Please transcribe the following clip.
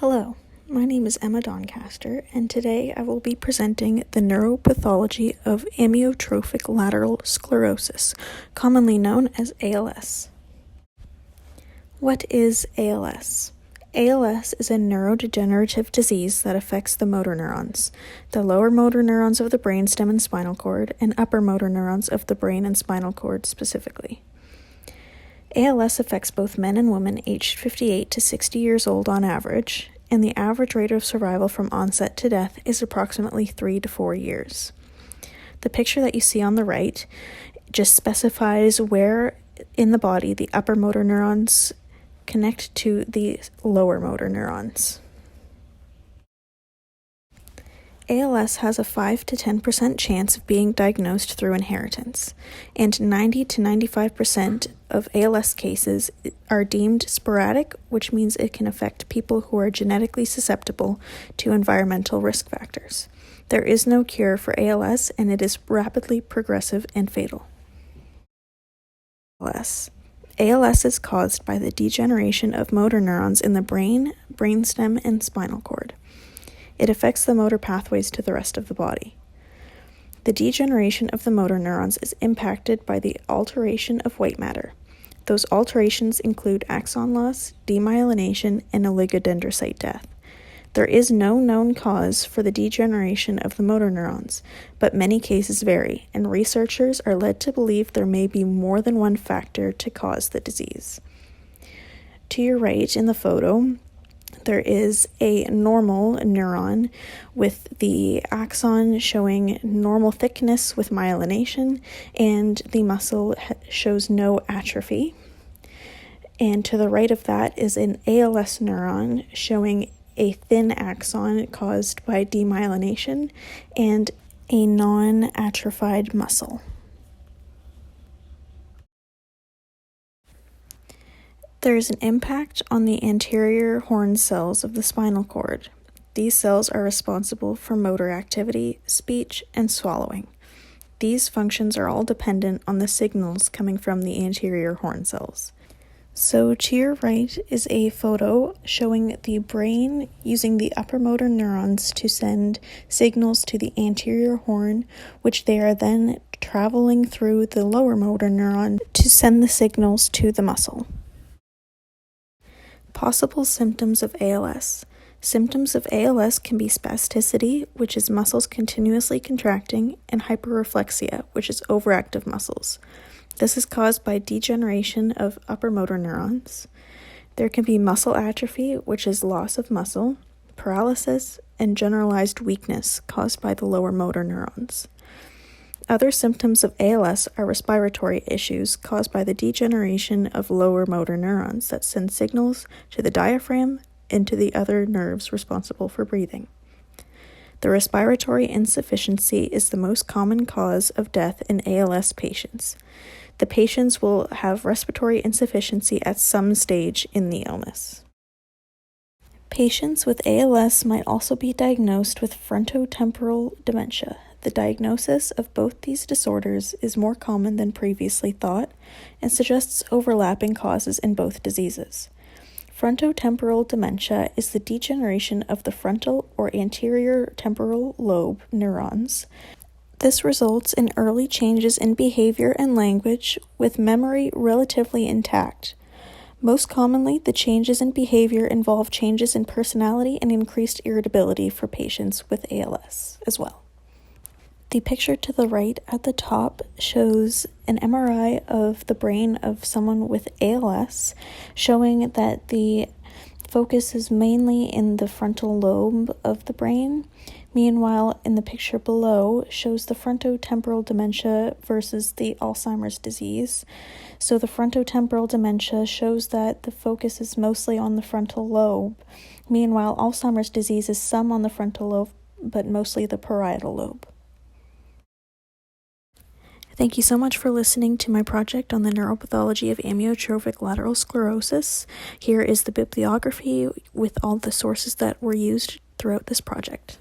Hello, my name is Emma Doncaster, and today I will be presenting the neuropathology of amyotrophic lateral sclerosis, commonly known as ALS. What is ALS? ALS is a neurodegenerative disease that affects the motor neurons, the lower motor neurons of the brainstem and spinal cord, and upper motor neurons of the brain and spinal cord specifically. ALS affects both men and women aged 58 to 60 years old on average, and the average rate of survival from onset to death is approximately 3 to 4 years. The picture that you see on the right just specifies where in the body the upper motor neurons connect to the lower motor neurons. ALS has a 5 to 10% chance of being diagnosed through inheritance, and 90 to 95% of ALS cases are deemed sporadic, which means it can affect people who are genetically susceptible to environmental risk factors. There is no cure for ALS, and it is rapidly progressive and fatal. ALS is caused by the degeneration of motor neurons in the brain, brainstem, and spinal cord. It affects the motor pathways to the rest of the body. The degeneration of the motor neurons is impacted by the alteration of white matter. Those alterations include axon loss, demyelination, and oligodendrocyte death. There is no known cause for the degeneration of the motor neurons, but many cases vary, and researchers are led to believe there may be more than one factor to cause the disease. To your right in the photo, there is a normal neuron with the axon showing normal thickness with myelination, and the muscle shows no atrophy. And to the right of that is an ALS neuron showing a thin axon caused by demyelination and a non-atrophied muscle. There is an impact on the anterior horn cells of the spinal cord. These cells are responsible for motor activity, speech, and swallowing. These functions are all dependent on the signals coming from the anterior horn cells. So to your right is a photo showing the brain using the upper motor neurons to send signals to the anterior horn, which they are then traveling through the lower motor neuron to send the signals to the muscle. Possible symptoms of ALS. Symptoms of ALS can be spasticity, which is muscles continuously contracting, and hyperreflexia, which is overactive muscles. This is caused by degeneration of upper motor neurons. There can be muscle atrophy, which is loss of muscle, paralysis, and generalized weakness caused by the lower motor neurons. Other symptoms of ALS are respiratory issues caused by the degeneration of lower motor neurons that send signals to the diaphragm and to the other nerves responsible for breathing. The respiratory insufficiency is the most common cause of death in ALS patients. The patients will have respiratory insufficiency at some stage in the illness. Patients with ALS might also be diagnosed with frontotemporal dementia. The diagnosis of both these disorders is more common than previously thought and suggests overlapping causes in both diseases. Frontotemporal dementia is the degeneration of the frontal or anterior temporal lobe neurons. This results in early changes in behavior and language, with memory relatively intact. Most commonly, the changes in behavior involve changes in personality and increased irritability for patients with ALS as well. The picture to the right at the top shows an MRI of the brain of someone with ALS, showing that the focus is mainly in the frontal lobe of the brain. Meanwhile, in the picture below shows the frontotemporal dementia versus the Alzheimer's disease. So the frontotemporal dementia shows that the focus is mostly on the frontal lobe. Meanwhile, Alzheimer's disease is some on the frontal lobe, but mostly the parietal lobe. Thank you so much for listening to my project on the neuropathology of amyotrophic lateral sclerosis. Here is the bibliography with all the sources that were used throughout this project.